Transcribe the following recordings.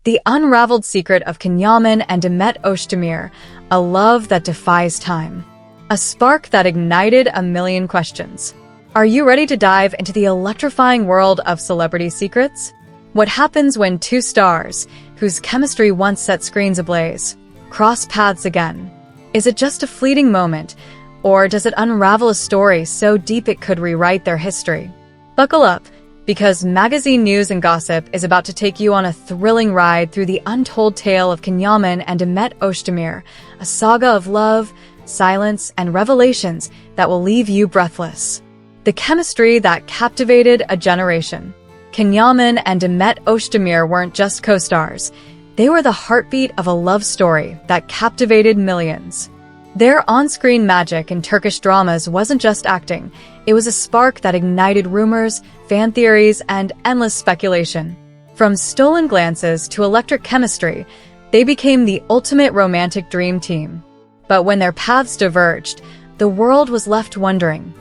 The unraveled secret of Kenyaman and Demet Özdemir, a love that defies time. A spark that ignited a million questions. Are you ready to dive into the electrifying world of celebrity secrets? What happens when two stars, whose chemistry once set screens ablaze, cross paths again? Is it just a fleeting moment, or does it unravel a story so deep it could rewrite their history? Buckle up, because magazine news and gossip is about to take you on a thrilling ride through the untold tale of Kenyaman and Demet Özdemir, a saga of love, silence, and revelations that will leave you breathless. The chemistry that captivated a generation. Kenyaman and Demet Özdemir weren't just co-stars. They were the heartbeat of a love story that captivated millions. Their on-screen magic in Turkish dramas wasn't just acting. It was a spark that ignited rumors, fan theories, and endless speculation. From stolen glances to electric chemistry, they became the ultimate romantic dream team. But when their paths diverged, the world was left wondering,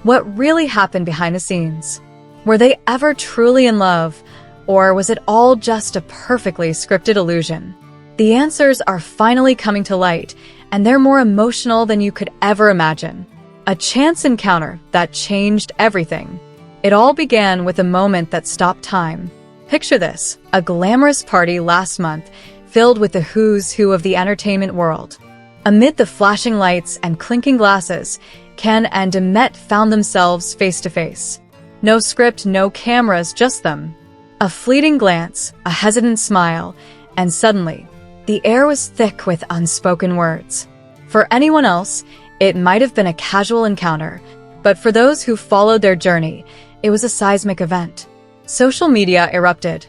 what really happened behind the scenes? Were they ever truly in love, or was it all just a perfectly scripted illusion? The answers are finally coming to light, and they're more emotional than you could ever imagine. A chance encounter that changed everything. It all began with a moment that stopped time. Picture this, a glamorous party last month filled with the who's who of the entertainment world. Amid the flashing lights and clinking glasses, Ken and Demet found themselves face to face. No script, no cameras, just them. A fleeting glance, a hesitant smile, and suddenly, the air was thick with unspoken words. For anyone else, it might have been a casual encounter, but for those who followed their journey, it was a seismic event. Social media erupted.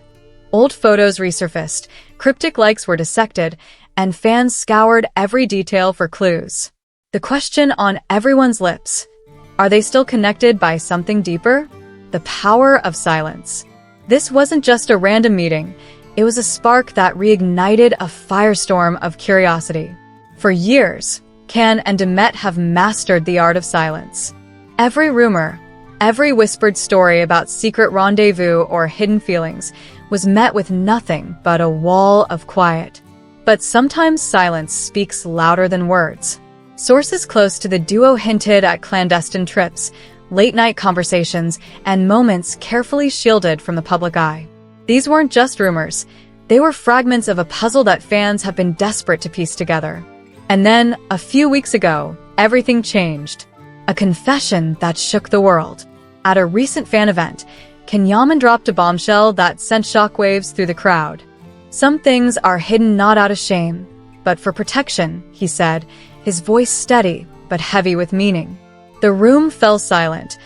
Old photos resurfaced, cryptic likes were dissected, and fans scoured every detail for clues. The question on everyone's lips, are they still connected by something deeper? The power of silence. This wasn't just a random meeting. It was a spark that reignited a firestorm of curiosity. For years, Ken and Demet have mastered the art of silence. Every rumor, every whispered story about secret rendezvous or hidden feelings was met with nothing but a wall of quiet. But sometimes silence speaks louder than words. Sources close to the duo hinted at clandestine trips, late-night conversations, and moments carefully shielded from the public eye. These weren't just rumors. They were fragments of a puzzle that fans have been desperate to piece together. And then, a few weeks ago, everything changed. A confession that shook the world. At a recent fan event, Kenyaman dropped a bombshell that sent shockwaves through the crowd. Some things are hidden not out of shame, but for protection, he said, his voice steady but heavy with meaning. The room fell silent,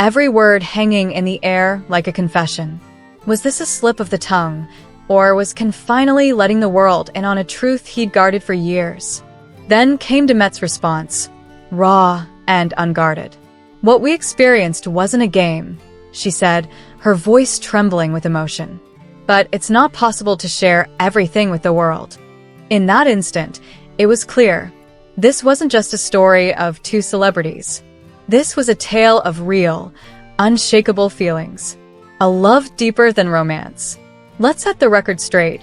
every word hanging in the air like a confession. Was this a slip of the tongue, or was Ken finally letting the world in on a truth he'd guarded for years? Then came Demet's response, raw and unguarded. What we experienced wasn't a game, she said, her voice trembling with emotion. But it's not possible to share everything with the world. In that instant, it was clear. This wasn't just a story of two celebrities. This was a tale of real, unshakable feelings. A love deeper than romance. Let's set the record straight.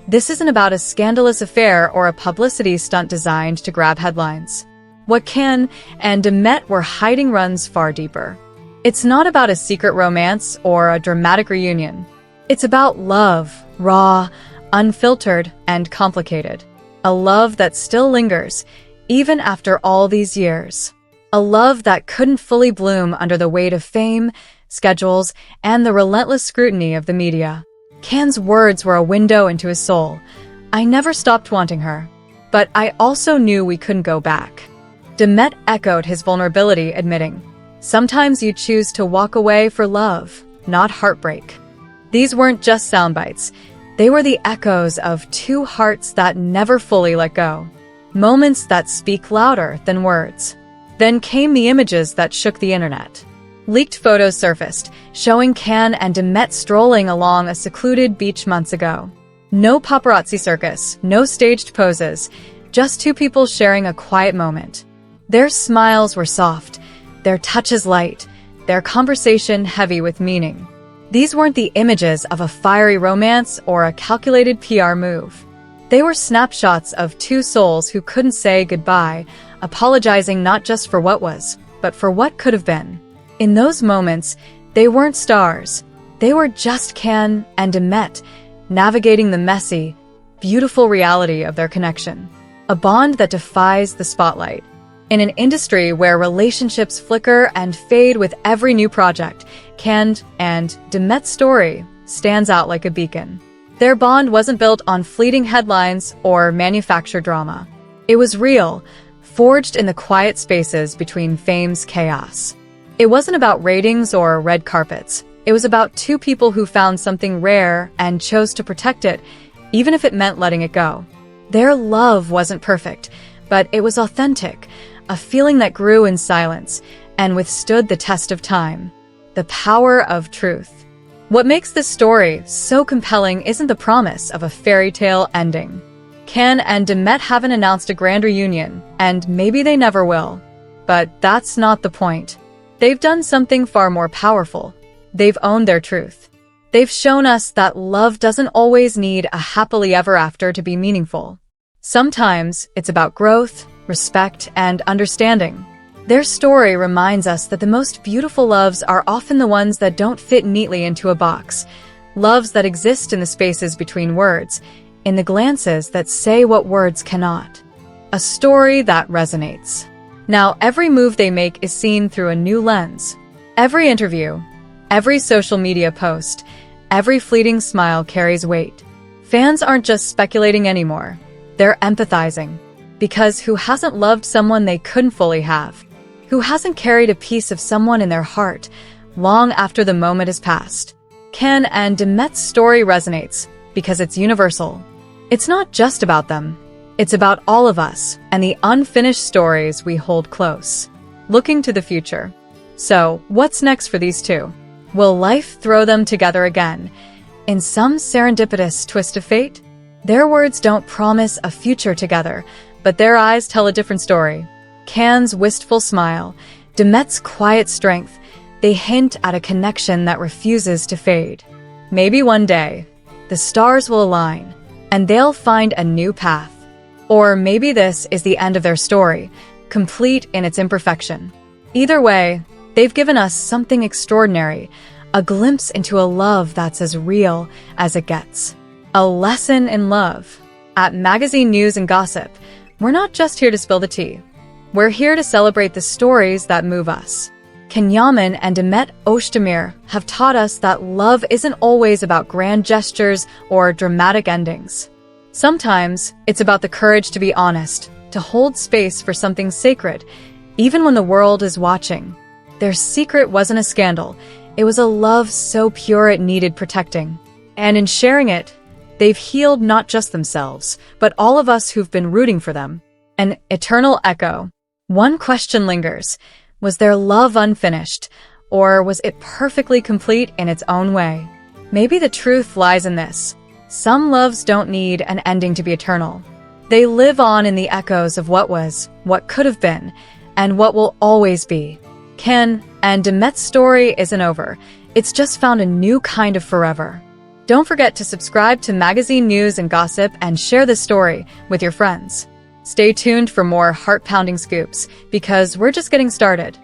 This isn't about a scandalous affair or a publicity stunt designed to grab headlines. What Ken and Demet were hiding runs far deeper. It's not about a secret romance or a dramatic reunion. It's about love, raw, unfiltered, and complicated. A love that still lingers, even after all these years. A love that couldn't fully bloom under the weight of fame, schedules, and the relentless scrutiny of the media. Ken's words were a window into his soul. I never stopped wanting her, but I also knew we couldn't go back. Demet echoed his vulnerability, admitting, sometimes you choose to walk away for love, not heartbreak. These weren't just sound bites. They were the echoes of two hearts that never fully let go. Moments that speak louder than words. Then came the images that shook the internet. Leaked photos surfaced, showing Ken and Demet strolling along a secluded beach months ago. No paparazzi circus, no staged poses, just two people sharing a quiet moment. Their smiles were soft, their touches light, their conversation heavy with meaning. These weren't the images of a fiery romance or a calculated PR move. They were snapshots of two souls who couldn't say goodbye, apologizing not just for what was, but for what could have been. In those moments, they weren't stars. They were just Can and Demet, navigating the messy, beautiful reality of their connection. A bond that defies the spotlight. In an industry where relationships flicker and fade with every new project, Can and Demet's story stands out like a beacon. Their bond wasn't built on fleeting headlines or manufactured drama. It was real, forged in the quiet spaces between fame's chaos. It wasn't about ratings or red carpets. It was about two people who found something rare and chose to protect it, even if it meant letting it go. Their love wasn't perfect, but it was authentic, a feeling that grew in silence and withstood the test of time. The power of truth. What makes this story so compelling isn't the promise of a fairy tale ending. Can and Demet haven't announced a grand reunion, and maybe they never will. But that's not the point. They've done something far more powerful. They've owned their truth. They've shown us that love doesn't always need a happily ever after to be meaningful. Sometimes it's about growth, respect, and understanding. Their story reminds us that the most beautiful loves are often the ones that don't fit neatly into a box. Loves that exist in the spaces between words, in the glances that say what words cannot. A story that resonates. Now, every move they make is seen through a new lens. Every interview, every social media post, every fleeting smile carries weight. Fans aren't just speculating anymore. They're empathizing. Because who hasn't loved someone they couldn't fully have? Who hasn't carried a piece of someone in their heart long after the moment has passed? Can and Demet's story resonates because it's universal. It's not just about them. It's about all of us and the unfinished stories we hold close, looking to the future. So, what's next for these two? Will life throw them together again, in some serendipitous twist of fate? Their words don't promise a future together, but their eyes tell a different story. Can's wistful smile, Demet's quiet strength, they hint at a connection that refuses to fade. Maybe one day, the stars will align, and they'll find a new path. Or maybe this is the end of their story, complete in its imperfection. Either way, they've given us something extraordinary, a glimpse into a love that's as real as it gets. A lesson in love. At Magazine News and Gossip, we're not just here to spill the tea. We're here to celebrate the stories that move us. Kenyaman and Demet Özdemir have taught us that love isn't always about grand gestures or dramatic endings. Sometimes it's about the courage to be honest, to hold space for something sacred, even when the world is watching. Their secret wasn't a scandal. It was a love so pure it needed protecting. And in sharing it, they've healed not just themselves, but all of us who've been rooting for them. An eternal echo. One question lingers. Was their love unfinished, or was it perfectly complete in its own way? Maybe the truth lies in this. Some loves don't need an ending to be eternal. They live on in the echoes of what was, what could have been, and what will always be. Can and Demet's story isn't over. It's just found a new kind of forever. Don't forget to subscribe to Magazine News and Gossip and share this story with your friends. Stay tuned for more heart-pounding scoops, because we're just getting started.